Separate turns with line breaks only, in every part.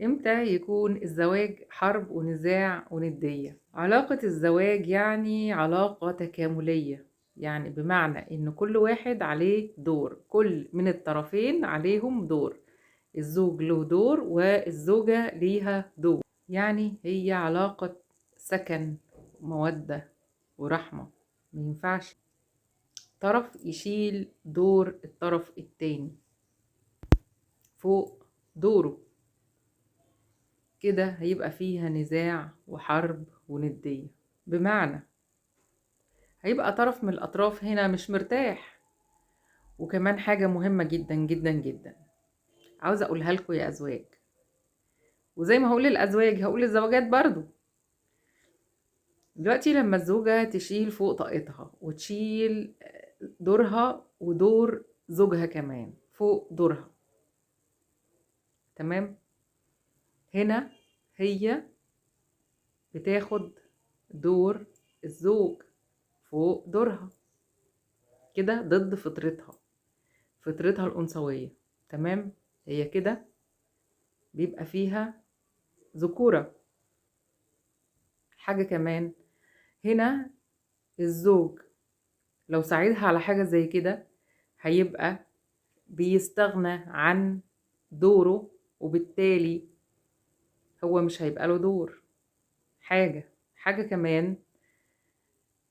امتى يكون الزواج حرب ونزاع وندية؟ علاقة الزواج يعني علاقة تكاملية، يعني بمعنى ان كل واحد عليه دور، كل من الطرفين عليهم دور. الزوج له دور والزوجة ليها دور، يعني هي علاقة سكن، مودة ورحمة. مينفعش طرف يشيل دور الطرف التاني فوق دوره، كده هيبقى فيها نزاع وحرب وندية. بمعنى هيبقى طرف من الأطراف هنا مش مرتاح. وكمان حاجة مهمة جدا جدا جدا عاوزة أقولها لكم يا أزواج، وزي ما هقول للأزواج هقول للزوجات برضو. دلوقتي لما الزوجة تشيل فوق طاقتها وتشيل دورها ودور زوجها كمان فوق دورها، تمام؟ هنا هي بتاخد دور الزوج فوق دورها، كده ضد فطرتها الأنثوية. تمام؟ هي كده بيبقى فيها ذكورة. حاجة كمان، هنا الزوج لو ساعدها على حاجة زي كده هيبقى بيستغنى عن دوره، وبالتالي هو مش هيبقى له دور. حاجة كمان،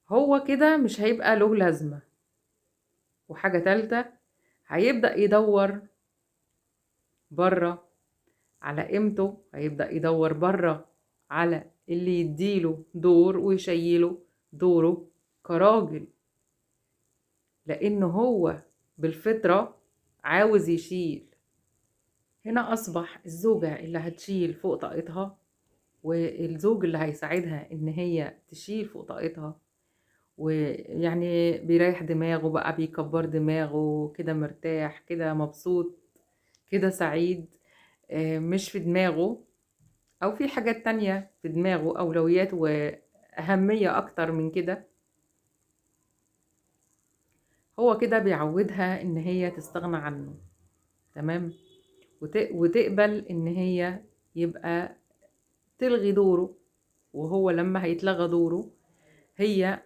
هو كده مش هيبقى له لازمة. وحاجة تالتة، هيبدأ يدور بره على قيمته، هيبدأ يدور بره على اللي يديله دور ويشيله دوره كراجل، لأنه هو بالفطرة عاوز يشيل. هنا أصبح الزوجة اللي هتشيل فوق طاقتها والزوج اللي هيساعدها إن هي تشيل فوق طاقتها، ويعني بيريح دماغه بقى، بيكبر دماغه كده، مرتاح كده، مبسوط كده، سعيد. مش في دماغه او في حاجات تانية في دماغه، اولويات واهمية اكتر من كده. هو كده بيعودها ان هي تستغنى عنه، تمام؟ وتقبل ان هي يبقى تلغي دوره. وهو لما هيتلغى دوره هي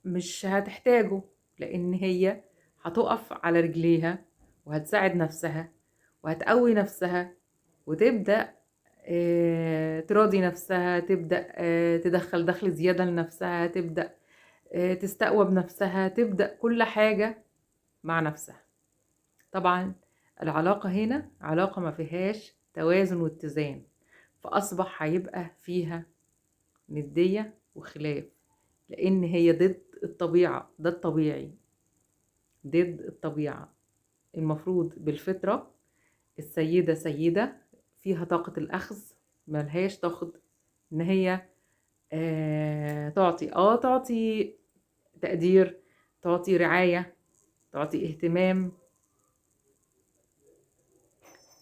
مش هتحتاجه، لان هي هتقف على رجليها وهتساعد نفسها وهتقوي نفسها، وتبدأ تراضي نفسها، تبدأ تدخل دخل زيادة لنفسها، تبدأ تستقوى بنفسها، تبدأ كل حاجة مع نفسها. طبعا العلاقة هنا علاقة ما فيهاش توازن واتزان، فأصبح هيبقى فيها ندية وخلاف، لأن هي ضد الطبيعة. ده الطبيعي ضد الطبيعة. المفروض بالفطرة السيدة سيدة، فيها طاقة الأخذ، ملهاش تاخد ان هي تعطي تقدير، تعطي رعاية، تعطي اهتمام.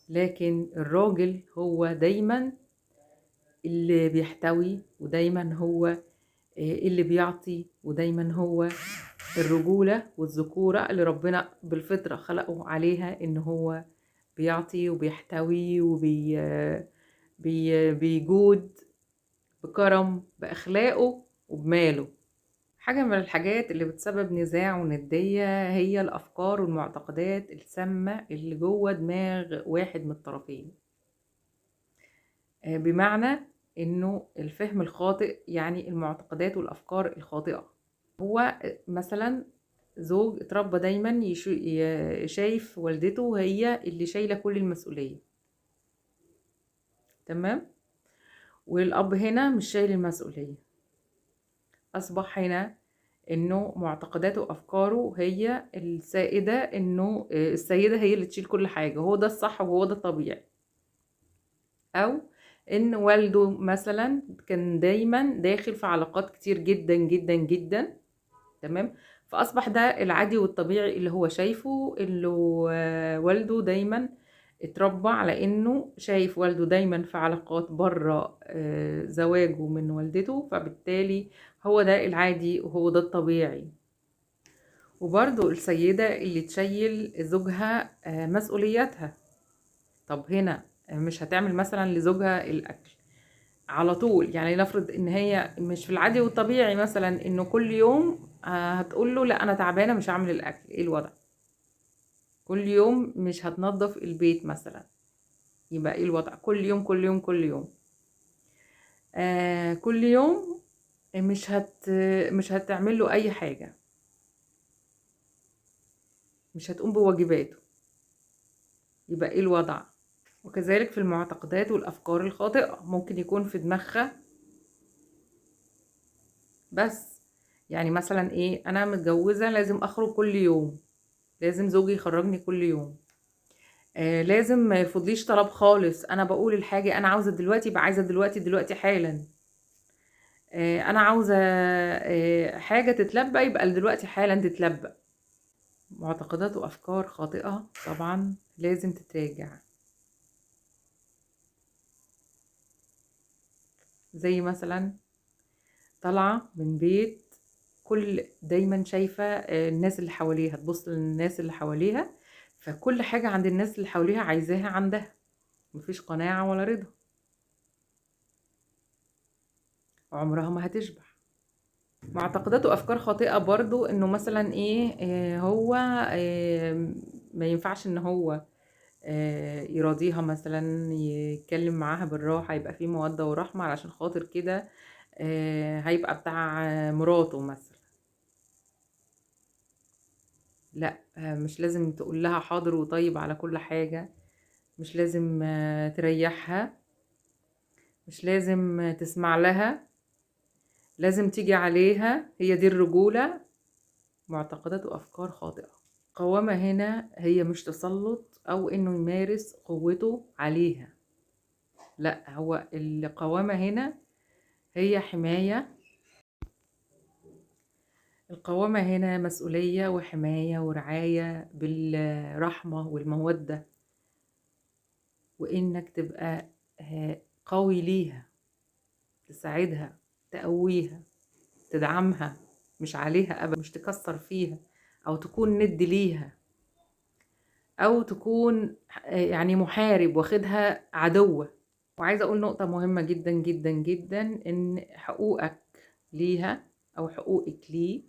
لكن الراجل هو دايما اللي بيحتوي، ودايما هو اللي بيعطي، ودايما هو الرجولة والذكورة اللي ربنا بالفطرة خلقه عليها، ان هو بيعطي وبيحتوي بيجود بكرم بأخلاقه وبماله. حاجة من الحاجات اللي بتسبب نزاع وندية هي الأفكار والمعتقدات السامة اللي جوه دماغ واحد من الطرفين. بمعنى إنه الفهم الخاطئ، يعني المعتقدات والأفكار الخاطئة. هو مثلا زوج اتربى دايما شايف والدته هي اللي شايلة كل المسؤولية، تمام؟ والأب هنا مش شايل المسؤولية. أصبح هنا انه معتقداته وافكاره هي السائده، انه السيده هي اللي تشيل كل حاجه، هو ده الصح وهو ده الطبيعي. او ان والده مثلا كان دايما داخل في علاقات كتير جدا جدا جدا، تمام؟ فاصبح ده العادي والطبيعي اللي هو شايفه، اللي والده دايما اتربى على انه شايف والده دايما في علاقات بره زواجه من والدته، فبالتالي هو ده العادي وهو ده الطبيعي. وبرضو السيدة اللي تشيل زوجها مسؤولياتها. طب هنا مش هتعمل مثلا لزوجها الاكل على طول. يعني نفرض ان هي مش في العادي والطبيعي مثلا انه كل يوم هتقول له لا انا تعبانه مش هعمل الاكل، ايه الوضع؟ كل يوم مش هتنظف البيت مثلا، يبقى ايه الوضع؟ كل يوم كل يوم كل يوم كل يوم مش هتعمل له اي حاجه، مش هتقوم بواجباته، يبقى ايه الوضع؟ وكذلك في المعتقدات والافكار الخاطئه، ممكن يكون في دماغها بس يعني مثلا ايه، انا متجوزه لازم اخرج كل يوم، لازم زوجي يخرجني كل يوم، لازم ما يرفضليش طلب خالص، انا بقول الحاجه انا عاوزه دلوقتي يبقى عايزه دلوقتي دلوقتي حالا، انا عاوزه حاجه تتلبى يبقى دلوقتي حالا تتلبى. معتقدات وافكار خاطئه طبعا لازم تتراجع. زي مثلا طالعه من بيت دايما شايفه الناس اللي حواليها، تبص للناس اللي حواليها، فكل حاجه عند الناس اللي حواليها عايزاها عندها، مفيش قناعه ولا رضا، عمرها ما هتشبع. معتقدات وافكار خاطئه برضو انه مثلا ايه، هو ما ينفعش ان هو يراضيها مثلا، يتكلم معاها بالراحه، يبقى فيه موده ورحمه، علشان خاطر كده هيبقى بتاع مراته مثلا. لا مش لازم تقول لها حاضر وطيب على كل حاجه، مش لازم تريحها، مش لازم تسمع لها، لازم تيجي عليها، هي دي الرجوله. معتقدات وافكار خاطئه. قوامة هنا هي مش تسلط او انه يمارس قوته عليها، لا، هو القوامة هنا هي حماية. القوامة هنا مسؤولية وحماية ورعاية بالرحمة والمودة، وانك تبقى قوي ليها، تساعدها، تقويها، تدعمها، مش عليها ابدا، مش تكسر فيها او تكون ند ليها، او تكون يعني محارب واخدها عدوة. وعايزة اقول نقطة مهمة جدا جدا جدا، ان حقوقك ليها او حقوقك ليه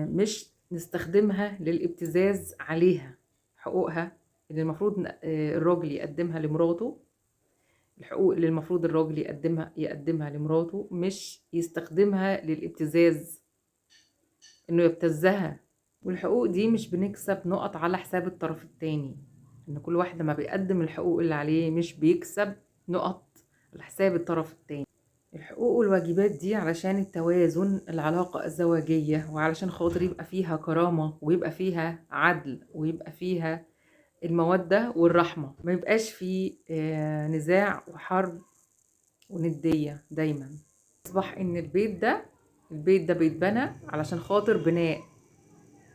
مش نستخدمها للابتزاز عليها. حقوقها اللي المفروض الراجل يقدمها لمراته، الحقوق اللي المفروض الراجل يقدمها لمراته، مش يستخدمها للابتزاز، انه يبتزها. والحقوق دي مش بنكسب نقط على حساب الطرف التاني، ان كل واحد ما بيقدم الحقوق اللي عليه مش بيكسب نقط على حساب الطرف التاني. الحقوق والواجبات دي علشان التوازن العلاقة الزواجية، وعلشان خاطر يبقى فيها كرامة ويبقى فيها عدل ويبقى فيها المودة والرحمة، ما يبقاش فيه نزاع وحرب وندية دايما. أصبح إن البيت ده بيتبنى علشان خاطر بناء،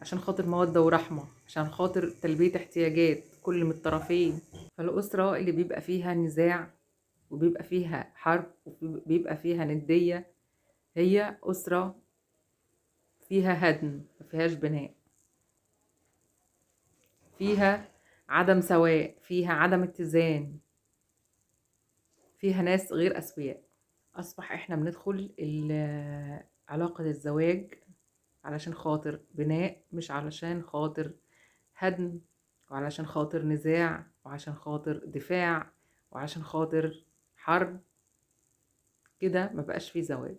عشان خاطر مودة ورحمة، عشان خاطر تلبية احتياجات كل من الطرفين. فالأسرة اللي بيبقى فيها نزاع وبيبقى فيها حرب وبيبقى فيها ندية هي أسرة فيها هدم، مفيهاش بناء، فيها عدم سواء، فيها عدم اتزان، فيها ناس غير أسوياء. أصبح إحنا بندخل علاقة الزواج علشان خاطر بناء، مش علشان خاطر هدم، وعلشان خاطر نزاع، وعشان خاطر دفاع، وعشان خاطر حرب. كده ما بقاش فيه زواج.